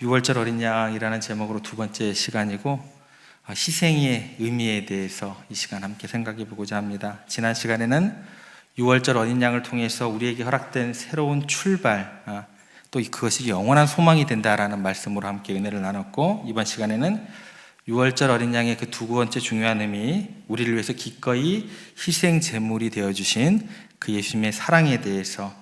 6월절 어린 양이라는 제목으로 두 번째 시간이고, 희생의 의미에 대해서 이 시간 함께 생각해 보고자 합니다. 지난 시간에는 6월절 어린 양을 통해서 우리에게 허락된 새로운 출발, 또 그것이 영원한 소망이 된다라는 말씀으로 함께 은혜를 나눴고, 이번 시간에는 6월절 어린 양의 그 두 번째 중요한 의미, 우리를 위해서 기꺼이 희생 제물이 되어주신 그 예수님의 사랑에 대해서,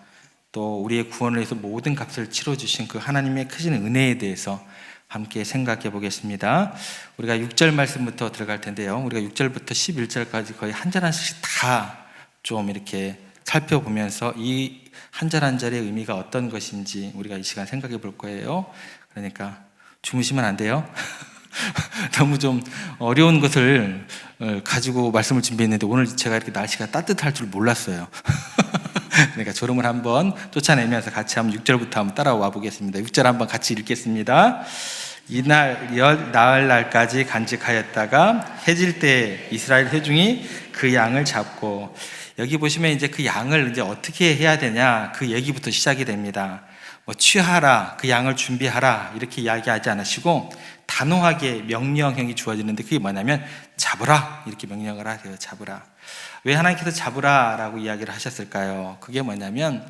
또 우리의 구원을 위해서 모든 값을 치러주신 그 하나님의 크신 은혜에 대해서 함께 생각해 보겠습니다. 우리가 6절 말씀부터 들어갈 텐데요, 우리가 6절부터 11절까지 거의 한 절 한 절씩 다 좀 이렇게 살펴보면서 이 한 절 한 절의 의미가 어떤 것인지 우리가 이 시간 생각해 볼 거예요. 그러니까 주무시면 안 돼요. 너무 좀 어려운 것을 가지고 말씀을 준비했는데 오늘 제가 이렇게 날씨가 따뜻할 줄 몰랐어요. 그러니까 졸음을 한번 쫓아내면서 같이 한번 6절부터 한번 따라와 보겠습니다. 6절 한번 같이 읽겠습니다. 이날 나흘 날까지 간직하였다가 해질 때 이스라엘 회중이 그 양을 잡고, 여기 보시면 이제 그 양을 이제 어떻게 해야 되냐, 그 얘기부터 시작이 됩니다. 뭐 취하라, 그 양을 준비하라 이렇게 이야기하지 않으시고 단호하게 명령형이 주어지는데, 그게 뭐냐면 잡으라 이렇게 명령을 하세요. 잡으라. 왜 하나님께서 잡으라라고 이야기를 하셨을까요? 그게 뭐냐면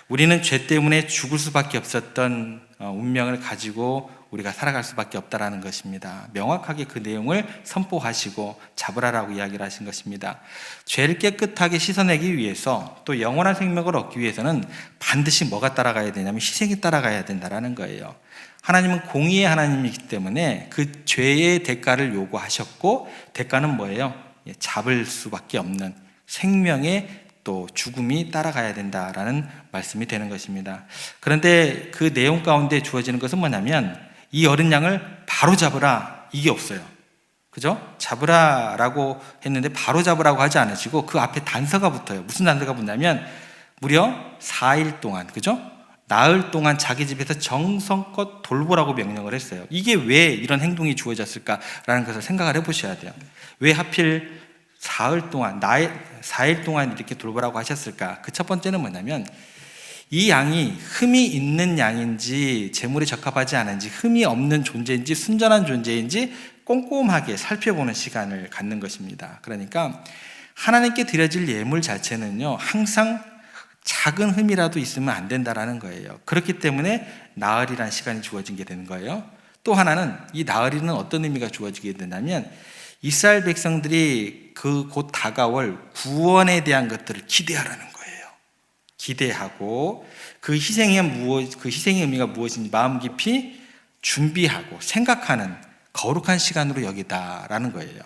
우리는 죄 때문에 죽을 수밖에 없었던 운명을 가지고 우리가 살아갈 수밖에 없다라는 것입니다. 명확하게 그 내용을 선포하시고 잡으라라고 이야기를 하신 것입니다. 죄를 깨끗하게 씻어내기 위해서, 또 영원한 생명을 얻기 위해서는 반드시 뭐가 따라가야 되냐면 희생이 따라가야 된다라는 거예요. 하나님은 공의의 하나님이기 때문에 그 죄의 대가를 요구하셨고, 대가는 뭐예요? 잡을 수밖에 없는 생명의 또 죽음이 따라가야 된다라는 말씀이 되는 것입니다. 그런데 그 내용 가운데 주어지는 것은 뭐냐면 이 어린 양을 바로 잡으라, 이게 없어요. 그죠? 잡으라라고 했는데 바로 잡으라고 하지 않으시고 그 앞에 단서가 붙어요. 무슨 단서가 붙냐면 무려 4일 동안, 그죠? 나흘 동안 자기 집에서 정성껏 돌보라고 명령을 했어요. 이게 왜 이런 행동이 주어졌을까라는 것을 생각을 해보셔야 돼요. 왜 하필 4일 동안 이렇게 돌보라고 하셨을까? 그 첫 번째는 뭐냐면 이 양이 흠이 있는 양인지 재물에 적합하지 않은지, 흠이 없는 존재인지 순전한 존재인지 꼼꼼하게 살펴보는 시간을 갖는 것입니다. 그러니까 하나님께 드려질 예물 자체는요, 항상 작은 흠이라도 있으면 안 된다라는 거예요. 그렇기 때문에 나흘이라는 시간이 주어진 게 되는 거예요. 또 하나는 이 나흘이는 어떤 의미가 주어지게 되냐면 이스라엘 백성들이 그 곧 다가올 구원에 대한 것들을 기대하라는 거예요. 기대하고 그 희생의 의미가 무엇인지 마음 깊이 준비하고 생각하는 거룩한 시간으로 여기다라는 거예요.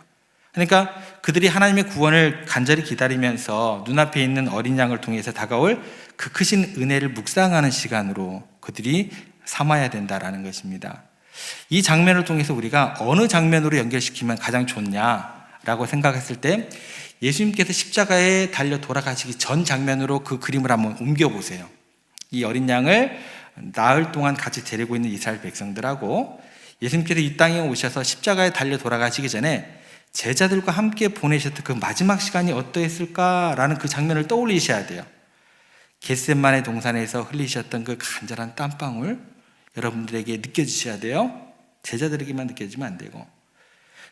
그러니까 그들이 하나님의 구원을 간절히 기다리면서 눈앞에 있는 어린 양을 통해서 다가올 그 크신 은혜를 묵상하는 시간으로 그들이 삼아야 된다라는 것입니다. 이 장면을 통해서 우리가 어느 장면으로 연결시키면 가장 좋냐라고 생각했을 때, 예수님께서 십자가에 달려 돌아가시기 전 장면으로 그 그림을 한번 옮겨보세요. 이 어린 양을 나흘 동안 같이 데리고 있는 이스라엘 백성들하고 예수님께서 이 땅에 오셔서 십자가에 달려 돌아가시기 전에 제자들과 함께 보내셨던 그 마지막 시간이 어떠했을까라는 그 장면을 떠올리셔야 돼요. 겟세마네 동산에서 흘리셨던 그 간절한 땀방울, 여러분들에게 느껴지셔야 돼요. 제자들에게만 느껴지면 안 되고,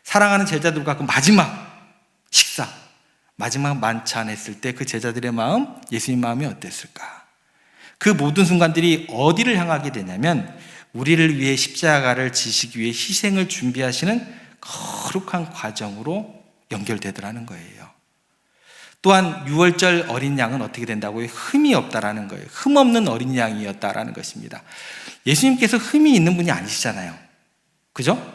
사랑하는 제자들과 그 마지막 식사, 마지막 만찬 했을 때 그 제자들의 마음, 예수님 마음이 어땠을까? 그 모든 순간들이 어디를 향하게 되냐면 우리를 위해 십자가를 지시기 위해 희생을 준비하시는 거룩한 과정으로 연결되더라는 거예요. 또한 6월절 어린 양은 어떻게 된다고요? 흠이 없다라는 거예요. 흠 없는 어린 양이었다라는 것입니다. 예수님께서 흠이 있는 분이 아니시잖아요. 그죠?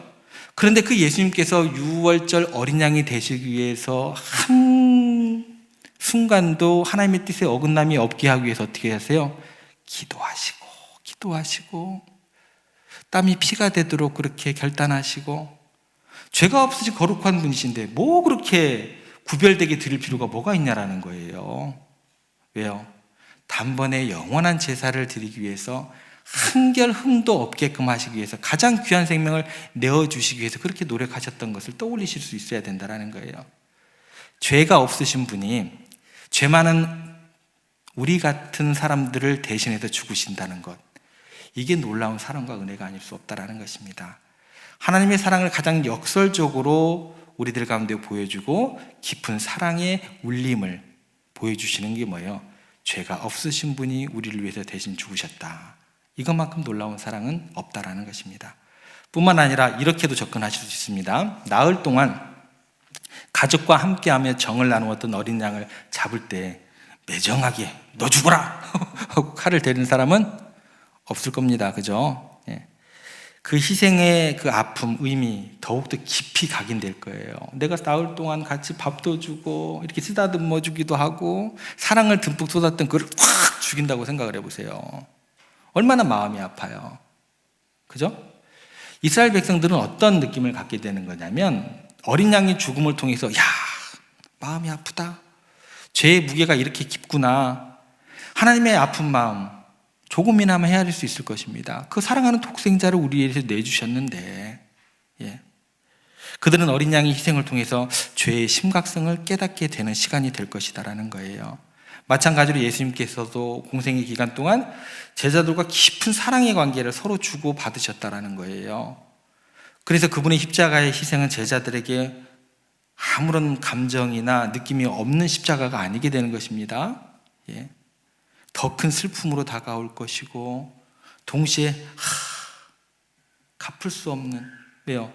그런데 그 예수님께서 6월절 어린 양이 되시기 위해서 한 순간도 하나님의 뜻에 어긋남이 없게 하기 위해서 어떻게 하세요? 기도하시고 땀이 피가 되도록 그렇게 결단하시고, 죄가 없으신 거룩한 분이신데 뭐 그렇게 구별되게 드릴 필요가 뭐가 있냐라는 거예요. 왜요? 단번에 영원한 제사를 드리기 위해서 한결 흠도 없게끔 하시기 위해서 가장 귀한 생명을 내어주시기 위해서 그렇게 노력하셨던 것을 떠올리실 수 있어야 된다는 거예요. 죄가 없으신 분이 죄 많은 우리 같은 사람들을 대신해서 죽으신다는 것, 이게 놀라운 사랑과 은혜가 아닐 수 없다라는 것입니다. 하나님의 사랑을 가장 역설적으로 우리들 가운데 보여주고 깊은 사랑의 울림을 보여주시는 게 뭐예요? 죄가 없으신 분이 우리를 위해서 대신 죽으셨다. 이것만큼 놀라운 사랑은 없다라는 것입니다. 뿐만 아니라 이렇게도 접근하실 수 있습니다. 나흘 동안 가족과 함께하며 정을 나누었던 어린 양을 잡을 때 매정하게 너 죽어라 하고 칼을 대는 사람은 없을 겁니다. 그죠? 예. 그 희생의 그 아픔, 의미 더욱더 깊이 각인될 거예요. 내가 나흘 동안 같이 밥도 주고 이렇게 쓰다듬어 주기도 하고 사랑을 듬뿍 쏟았던 그를 확 죽인다고 생각을 해보세요. 얼마나 마음이 아파요. 그죠? 이스라엘 백성들은 어떤 느낌을 갖게 되는 거냐면 어린 양의 죽음을 통해서 야, 마음이 아프다. 죄의 무게가 이렇게 깊구나. 하나님의 아픈 마음 조금이나마 헤아릴 수 있을 것입니다. 그 사랑하는 독생자를 우리에게 내주셨는데, 예. 그들은 어린 양의 희생을 통해서 죄의 심각성을 깨닫게 되는 시간이 될 것이다라는 거예요. 마찬가지로 예수님께서도 공생의 기간 동안 제자들과 깊은 사랑의 관계를 서로 주고 받으셨다라는 거예요. 그래서 그분의 십자가의 희생은 제자들에게 아무런 감정이나 느낌이 없는 십자가가 아니게 되는 것입니다. 예. 더 큰 슬픔으로 다가올 것이고 동시에 갚을 수 없는, 왜요?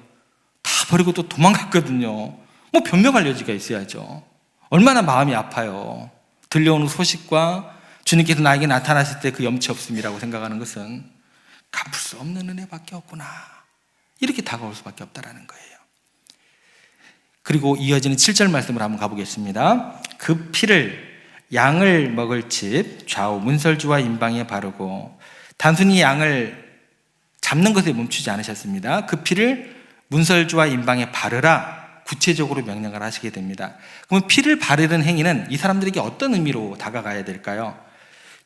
다 버리고 또 도망갔거든요. 뭐 변명할 여지가 있어야죠. 얼마나 마음이 아파요. 들려오는 소식과 주님께서 나에게 나타나실 때 그 염치 없음이라고 생각하는 것은 갚을 수 없는 은혜밖에 없구나, 이렇게 다가올 수밖에 없다라는 거예요. 그리고 이어지는 7절 말씀을 한번 가보겠습니다. 그 피를 양을 먹을 집 좌우 문설주와 임방에 바르고, 단순히 양을 잡는 것에 멈추지 않으셨습니다. 그 피를 문설주와 임방에 바르라 구체적으로 명령을 하시게 됩니다. 그러면 피를 바르는 행위는 이 사람들에게 어떤 의미로 다가가야 될까요?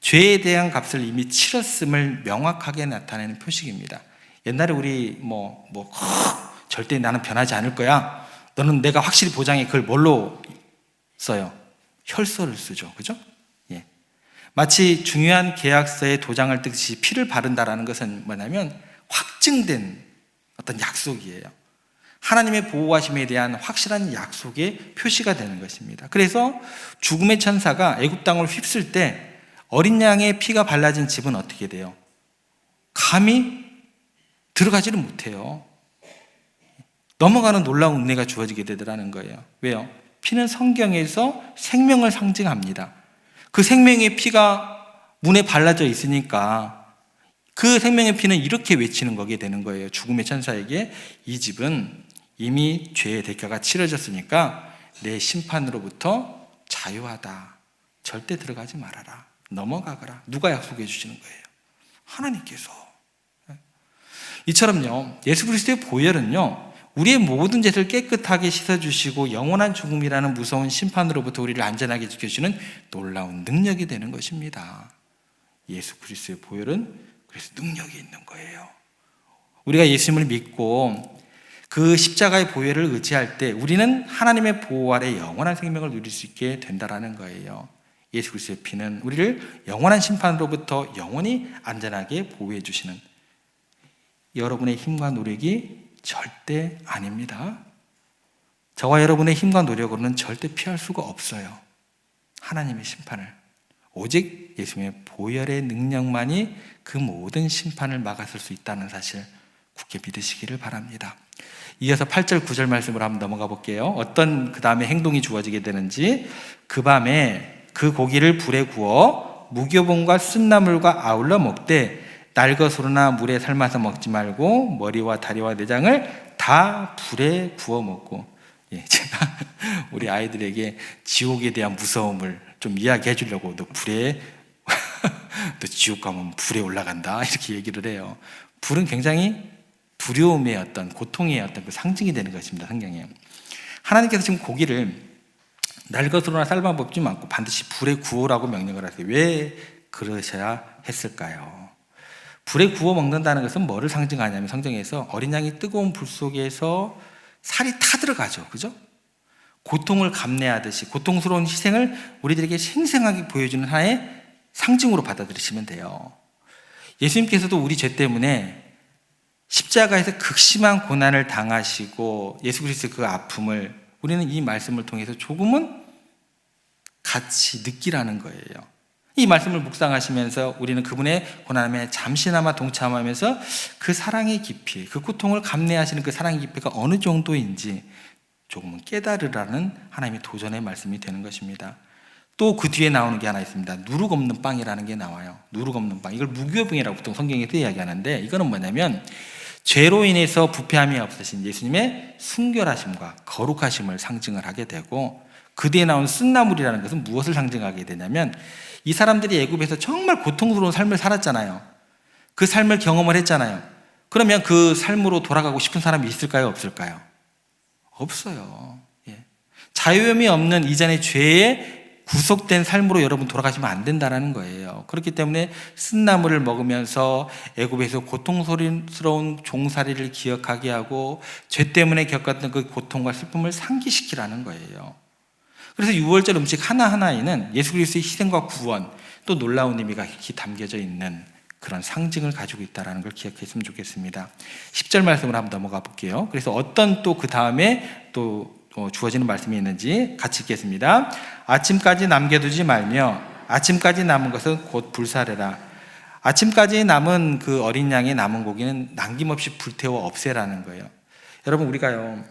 죄에 대한 값을 이미 치렀음을 명확하게 나타내는 표식입니다. 옛날에 우리 절대 나는 변하지 않을 거야, 너는 내가 확실히 보장해, 그걸 뭘로 써요? 혈서를 쓰죠. 그죠? 예. 마치 중요한 계약서에 도장을 뜨듯이 피를 바른다라는 것은 뭐냐면 확증된 어떤 약속이에요. 하나님의 보호하심에 대한 확실한 약속의 표시가 되는 것입니다. 그래서 죽음의 천사가 애굽 땅을 휩쓸 때 어린 양의 피가 발라진 집은 어떻게 돼요? 감히 들어가지를 못해요. 넘어가는 놀라운 은혜가 주어지게 되더라는 거예요. 왜요? 피는 성경에서 생명을 상징합니다. 그 생명의 피가 문에 발라져 있으니까 그 생명의 피는 이렇게 외치는 거게 되는 거예요. 죽음의 천사에게 이 집은 이미 죄의 대가가 치러졌으니까 내 심판으로부터 자유하다. 절대 들어가지 말아라. 넘어가거라. 누가 약속해 주시는 거예요? 하나님께서. 이처럼요, 예수 그리스도의 보혈은요, 우리의 모든 죄를 깨끗하게 씻어주시고 영원한 죽음이라는 무서운 심판으로부터 우리를 안전하게 지켜주는 놀라운 능력이 되는 것입니다. 예수 그리스도의 보혈은 그래서 능력이 있는 거예요. 우리가 예수님을 믿고 그 십자가의 보혈을 의지할 때 우리는 하나님의 보호 아래 영원한 생명을 누릴 수 있게 된다라는 거예요. 예수 그리스도의 피는 우리를 영원한 심판으로부터 영원히 안전하게 보호해 주시는, 여러분의 힘과 노력이 절대 아닙니다. 저와 여러분의 힘과 노력으로는 절대 피할 수가 없어요. 하나님의 심판을. 오직 예수님의 보혈의 능력만이 그 모든 심판을 막아설 수 있다는 사실 굳게 믿으시기를 바랍니다. 이어서 8절 9절 말씀으로 한번 넘어가 볼게요. 어떤 그 다음에 행동이 주어지게 되는지. 그 밤에 그 고기를 불에 구워 무교봉과 쓴나물과 아울러 먹되 날것으로나 물에 삶아서 먹지 말고 머리와 다리와 내장을 다 불에 구워 먹고. 제가 우리 아이들에게 지옥에 대한 무서움을 좀 이야기해 주려고 너 불에 너 지옥 가면 불에 올라간다 이렇게 얘기를 해요. 불은 굉장히 두려움의 어떤 고통의 어떤 그 상징이 되는 것입니다. 성경에 하나님께서 지금 고기를 날것으로나 삶아 먹지 않고 반드시 불에 구우라고 명령을 하세요. 왜 그러셔야 했을까요? 불에 구워 먹는다는 것은 뭐를 상징하냐면 성경에서 어린 양이 뜨거운 불 속에서 살이 타들어가죠. 그죠? 고통을 감내하듯이 고통스러운 희생을 우리들에게 생생하게 보여주는 하나의 상징으로 받아들이시면 돼요. 예수님께서도 우리 죄 때문에 십자가에서 극심한 고난을 당하시고 예수 그리스도의 그 아픔을 우리는 이 말씀을 통해서 조금은 같이 느끼라는 거예요. 이 말씀을 묵상하시면서 우리는 그분의 고난에 잠시나마 동참하면서 그 사랑의 깊이, 그 고통을 감내하시는 그 사랑의 깊이가 어느 정도인지 조금은 깨달으라는 하나님의 도전의 말씀이 되는 것입니다. 또 그 뒤에 나오는 게 하나 있습니다. 누룩 없는 빵이라는 게 나와요. 누룩 없는 빵. 이걸 무교병이라고 보통 성경에서 이야기하는데, 이거는 뭐냐면 죄로 인해서 부패함이 없으신 예수님의 순결하심과 거룩하심을 상징을 하게 되고, 그 뒤에 나온 쓴나물이라는 것은 무엇을 상징하게 되냐면, 이 사람들이 애굽에서 정말 고통스러운 삶을 살았잖아요. 그 삶을 경험을 했잖아요. 그러면 그 삶으로 돌아가고 싶은 사람이 있을까요? 없을까요? 없어요. 예. 자유함이 없는 이전의 죄에 구속된 삶으로 여러분 돌아가시면 안 된다는 거예요. 그렇기 때문에 쓴나물을 먹으면서 애굽에서 고통스러운 종살이를 기억하게 하고 죄 때문에 겪었던 그 고통과 슬픔을 상기시키라는 거예요. 그래서 유월절 음식 하나하나에는 예수 그리스도의 희생과 구원, 또 놀라운 의미가 이렇게 담겨져 있는 그런 상징을 가지고 있다는 걸 기억했으면 좋겠습니다. 10절 말씀으로 한번 넘어가 볼게요. 그래서 어떤 또 그 다음에 또 주어지는 말씀이 있는지 같이 읽겠습니다. 아침까지 남겨두지 말며 아침까지 남은 것은 곧 불사르라. 아침까지 남은 그 어린 양의 남은 고기는 남김없이 불태워 없애라는 거예요. 여러분, 우리가요,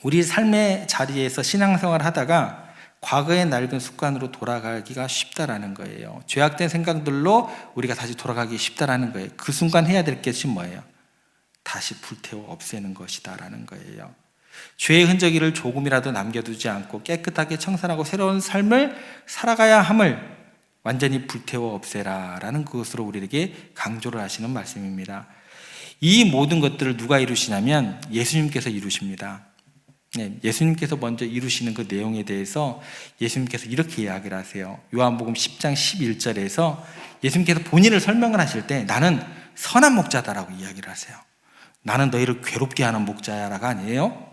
우리 삶의 자리에서 신앙생활을 하다가 과거의 낡은 습관으로 돌아가기가 쉽다라는 거예요. 죄악된 생각들로 우리가 다시 돌아가기 쉽다라는 거예요. 그 순간 해야 될 것이 뭐예요? 다시 불태워 없애는 것이다라는 거예요. 죄의 흔적을 조금이라도 남겨두지 않고 깨끗하게 청산하고 새로운 삶을 살아가야 함을 완전히 불태워 없애라라는 것으로 우리에게 강조를 하시는 말씀입니다. 이 모든 것들을 누가 이루시냐면 예수님께서 이루십니다. 네, 예수님께서 먼저 이루시는 그 내용에 대해서 예수님께서 이렇게 이야기를 하세요. 요한복음 10장 11절에서 예수님께서 본인을 설명을 하실 때 나는 선한 목자다라고 이야기를 하세요. 나는 너희를 괴롭게 하는 목자야라가 아니에요.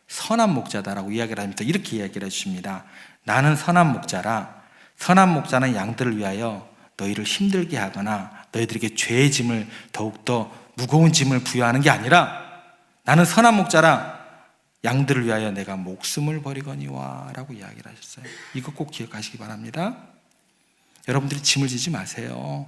선한 목자다라고 이야기를 하면서 이렇게 이야기를 해주십니다. 나는 선한 목자라. 선한 목자는 양들을 위하여 너희를 힘들게 하거나 너희들에게 죄의 짐을 더욱더 무거운 짐을 부여하는 게 아니라 나는 선한 목자라. 양들을 위하여 내가 목숨을 버리거니와 라고 이야기를 하셨어요. 이거 꼭 기억하시기 바랍니다. 여러분들이 짐을 지지 마세요.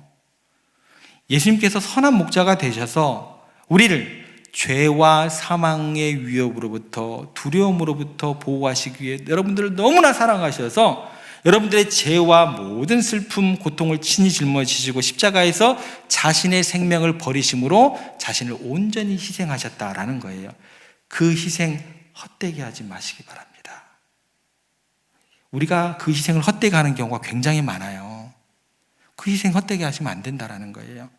예수님께서 선한 목자가 되셔서 우리를 죄와 사망의 위협으로부터 두려움으로부터 보호하시기 위해 여러분들을 너무나 사랑하셔서 여러분들의 죄와 모든 슬픔, 고통을 친히 짊어지시고 십자가에서 자신의 생명을 버리심으로 자신을 온전히 희생하셨다라는 거예요. 그 희생 헛되게 하지 마시기 바랍니다. 우리가 그 희생을 헛되게 하는 경우가 굉장히 많아요. 그 희생 헛되게 하시면 안 된다는 거예요.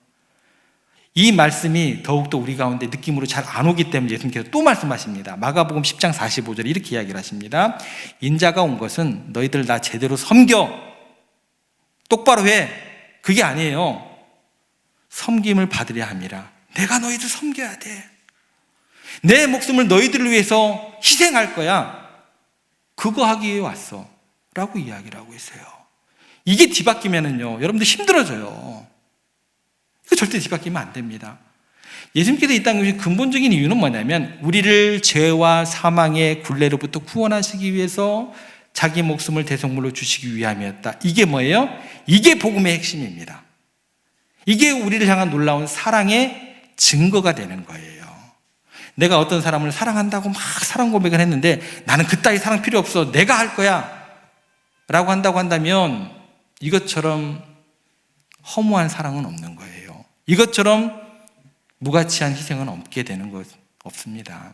이 말씀이 더욱더 우리 가운데 느낌으로 잘 안 오기 때문에 예수님께서 또 말씀하십니다. 마가복음 10장 45절에 이렇게 이야기를 하십니다. 인자가 온 것은 너희들 나 제대로 섬겨 똑바로 해, 그게 아니에요. 섬김을 받으려 함이라. 내가 너희들 섬겨야 돼. 내 목숨을 너희들을 위해서 희생할 거야. 그거 하기 위해 왔어 라고 이야기를 하고 있어요. 이게 뒤바뀌면은요, 여러분들 힘들어져요. 이거 절대 뒤바뀌면 안 됩니다. 예수님께서 이 땅에 오신 근본적인 이유는 뭐냐면 우리를 죄와 사망의 굴레로부터 구원하시기 위해서 자기 목숨을 대속물로 주시기 위함이었다. 이게 뭐예요? 이게 복음의 핵심입니다. 이게 우리를 향한 놀라운 사랑의 증거가 되는 거예요. 내가 어떤 사람을 사랑한다고 막 사랑 고백을 했는데 나는 그따위 사랑 필요 없어, 내가 할 거야 라고 한다고 한다면 이것처럼 허무한 사랑은 없는 거예요. 이것처럼 무가치한 희생은 없게 되는 것 없습니다.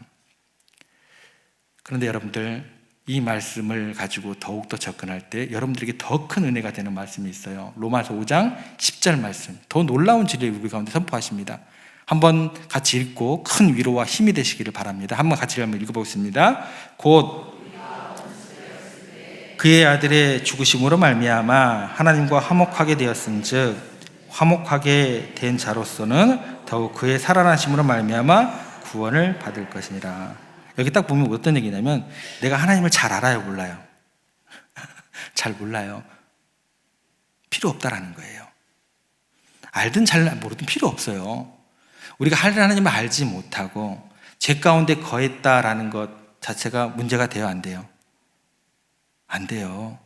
그런데 여러분들, 이 말씀을 가지고 더욱더 접근할 때 여러분들에게 더 큰 은혜가 되는 말씀이 있어요. 로마서 5장 10절 말씀, 더 놀라운 진리를 우리 가운데 선포하십니다. 한번 같이 읽고 큰 위로와 힘이 되시기를 바랍니다. 한번 같이 한번 읽어보겠습니다. 곧 그의 아들의 죽으심으로 말미암아 하나님과 화목하게 되었은즉 화목하게 된 자로서는 더욱 그의 살아나심으로 말미암아 구원을 받을 것이니라. 여기 딱 보면 어떤 얘기냐면 내가 하나님을 잘 알아요, 몰라요? 잘 몰라요. 필요 없다라는 거예요. 알든 잘 모르든 필요 없어요. 우리가 하나님을 알지 못하고 죄 가운데 거했다라는 것 자체가 문제가 돼요, 안 돼요? 안 돼요.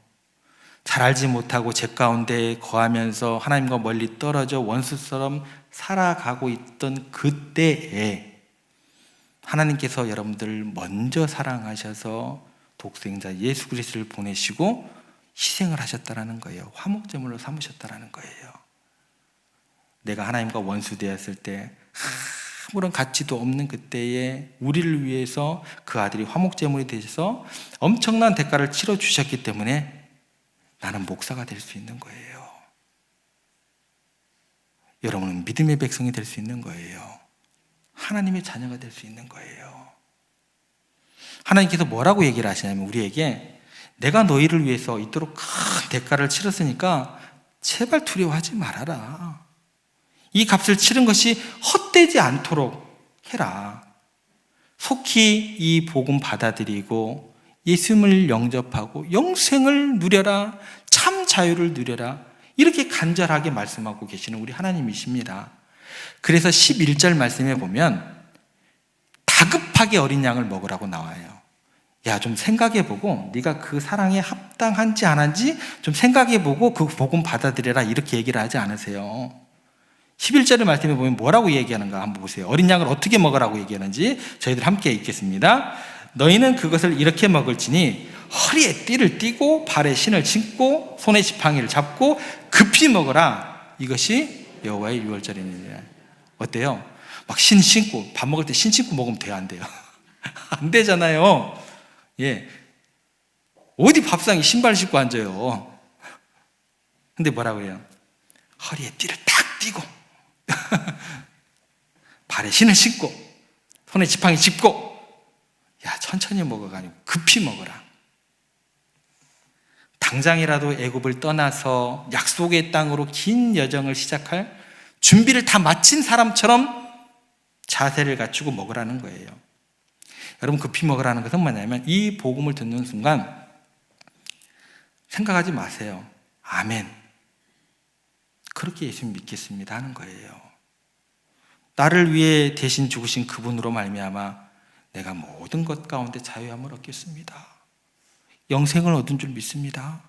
잘 알지 못하고 죄 가운데 거하면서 하나님과 멀리 떨어져 원수처럼 살아가고 있던 그때에 하나님께서 여러분들을 먼저 사랑하셔서 독생자 예수 그리스도를 보내시고 희생을 하셨다라는 거예요. 화목제물로 삼으셨다라는 거예요. 내가 하나님과 원수 되었을 때 아무런 가치도 없는 그때에 우리를 위해서 그 아들이 화목제물이 되셔서 엄청난 대가를 치러 주셨기 때문에 나는 목사가 될 수 있는 거예요. 여러분은 믿음의 백성이 될 수 있는 거예요. 하나님의 자녀가 될 수 있는 거예요. 하나님께서 뭐라고 얘기를 하시냐면 우리에게 내가 너희를 위해서 이토록 큰 대가를 치렀으니까 제발 두려워하지 말아라. 이 값을 치른 것이 헛되지 않도록 해라. 속히 이 복음 받아들이고 예수님을 영접하고 영생을 누려라. 참 자유를 누려라. 이렇게 간절하게 말씀하고 계시는 우리 하나님이십니다. 그래서 11절 말씀에 보면 다급하게 어린 양을 먹으라고 나와요. 야, 좀 생각해보고 네가 그 사랑에 합당한지 안 한지 좀 생각해보고 그 복음 받아들여라 이렇게 얘기를 하지 않으세요. 11절의 말씀에 보면 뭐라고 얘기하는가 한번 보세요. 어린 양을 어떻게 먹으라고 얘기하는지 저희들 함께 읽겠습니다. 너희는 그것을 이렇게 먹을지니 허리에 띠를 띠고 발에 신을 신고 손에 지팡이를 잡고 급히 먹어라. 이것이 여호와의 유월절이니라. 어때요? 막 신 신고 밥 먹을 때 신 신고 먹으면 돼요, 안 돼요? 안 되잖아요. 예, 어디 밥상에 신발 신고 앉아요. 근데 뭐라고 해요? 허리에 띠를 탁 띠고 발에 신을 신고 손에 지팡이 짚고 야, 천천히 먹어가 아니고 급히 먹어라. 당장이라도 애굽을 떠나서 약속의 땅으로 긴 여정을 시작할 준비를 다 마친 사람처럼 자세를 갖추고 먹으라는 거예요. 여러분, 급히 먹으라는 것은 뭐냐면 이 복음을 듣는 순간 생각하지 마세요. 아멘, 그렇게 예수님 믿겠습니다 하는 거예요. 나를 위해 대신 죽으신 그분으로 말미암아 내가 모든 것 가운데 자유함을 얻겠습니다. 영생을 얻은 줄 믿습니다.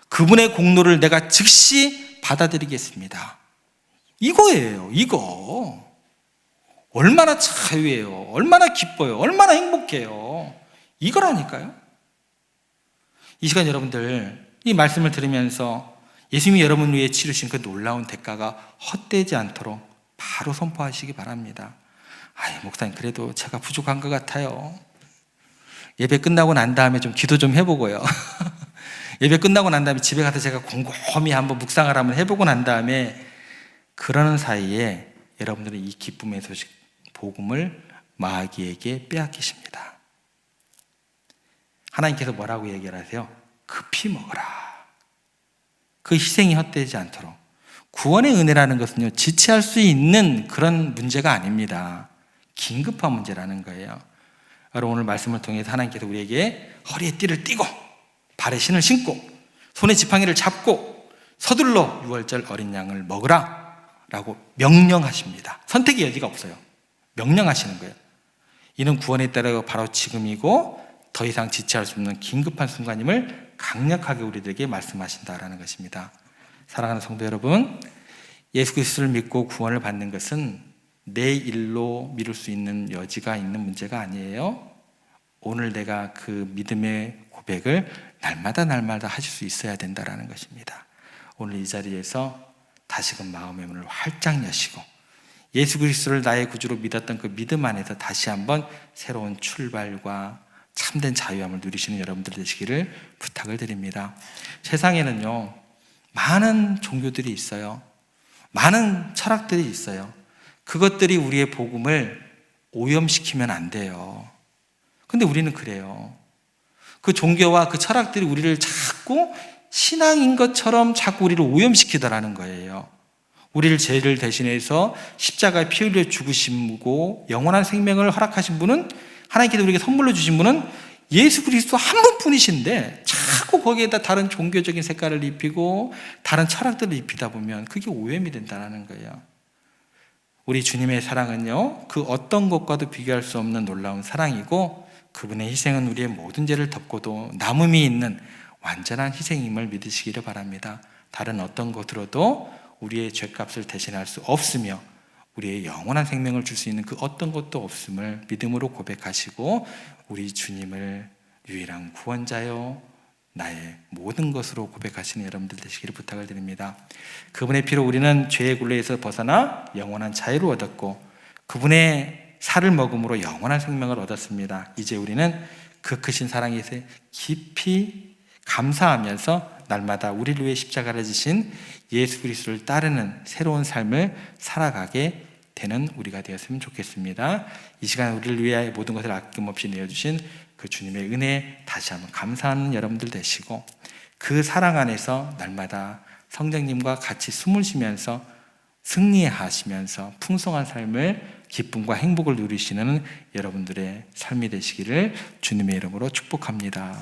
그분의 공로를 내가 즉시 받아들이겠습니다. 이거예요. 이거 얼마나 자유해요. 얼마나 기뻐요. 얼마나 행복해요. 이거라니까요. 이 시간 여러분들 이 말씀을 들으면서 예수님이 여러분 위해 치르신 그 놀라운 대가가 헛되지 않도록 바로 선포하시기 바랍니다. 아이, 목사님, 그래도 제가 부족한 것 같아요. 예배 끝나고 난 다음에 좀 기도 좀 해보고요. 예배 끝나고 난 다음에 집에 가서 제가 곰곰이 한번 묵상을 한번 해보고 난 다음에 그러는 사이에 여러분들은 이 기쁨의 소식, 복음을 마귀에게 빼앗기십니다. 하나님께서 뭐라고 얘기를 하세요? 급히 먹어라. 그 희생이 헛되지 않도록. 구원의 은혜라는 것은요, 지체할 수 있는 그런 문제가 아닙니다. 긴급한 문제라는 거예요. 여러분, 오늘 말씀을 통해서 하나님께서 우리에게 허리에 띠를 띠고 발에 신을 신고 손에 지팡이를 잡고 서둘러 유월절 어린 양을 먹으라 라고 명령하십니다. 선택의 여지가 없어요. 명령하시는 거예요. 이는 구원에 따라 바로 지금이고 더 이상 지체할 수 없는 긴급한 순간임을 강력하게 우리들에게 말씀하신다라는 것입니다. 사랑하는 성도 여러분, 예수 그리스도를 믿고 구원을 받는 것은 내 일로 미룰 수 있는 여지가 있는 문제가 아니에요. 오늘 내가 그 믿음의 고백을 날마다 하실 수 있어야 된다는 것입니다. 오늘 이 자리에서 다시금 마음의 문을 활짝 여시고 예수 그리스도를 나의 구주로 믿었던 그 믿음 안에서 다시 한번 새로운 출발과 참된 자유함을 누리시는 여러분들 되시기를 부탁을 드립니다. 세상에는요, 많은 종교들이 있어요. 많은 철학들이 있어요. 그것들이 우리의 복음을 오염시키면 안 돼요. 근데 우리는 그래요. 그 종교와 그 철학들이 우리를 자꾸 신앙인 것처럼 자꾸 우리를 오염시키더라는 거예요. 우리를 죄를 대신해서 십자가에 피 흘려 죽으시고 영원한 생명을 허락하신 분은, 하나님께서 우리에게 선물로 주신 분은 예수 그리스도 한 분뿐이신데 자꾸 거기에다 다른 종교적인 색깔을 입히고 다른 철학들을 입히다 보면 그게 오염이 된다는 거예요. 우리 주님의 사랑은요, 그 어떤 것과도 비교할 수 없는 놀라운 사랑이고, 그분의 희생은 우리의 모든 죄를 덮고도 남음이 있는 완전한 희생임을 믿으시기를 바랍니다. 다른 어떤 것으로도 우리의 죄값을 대신할 수 없으며 우리의 영원한 생명을 줄 수 있는 그 어떤 것도 없음을 믿음으로 고백하시고, 우리 주님을 유일한 구원자요 나의 모든 것으로 고백하시는 여러분들 되시기를 부탁을 드립니다. 그분의 피로 우리는 죄의 굴레에서 벗어나 영원한 자유를 얻었고, 그분의 살을 먹음으로 영원한 생명을 얻었습니다. 이제 우리는 그 크신 사랑에 깊이 감사하면서 날마다 우리를 위해 십자가를 지신 예수 그리스도를 따르는 새로운 삶을 살아가게 되는 우리가 되었으면 좋겠습니다. 이 시간 우리를 위해 모든 것을 아낌없이 내어주신 그 주님의 은혜에 다시 한번 감사하는 여러분들 되시고, 그 사랑 안에서 날마다 성령님과 같이 숨을 쉬면서 승리하시면서 풍성한 삶을, 기쁨과 행복을 누리시는 여러분들의 삶이 되시기를 주님의 이름으로 축복합니다.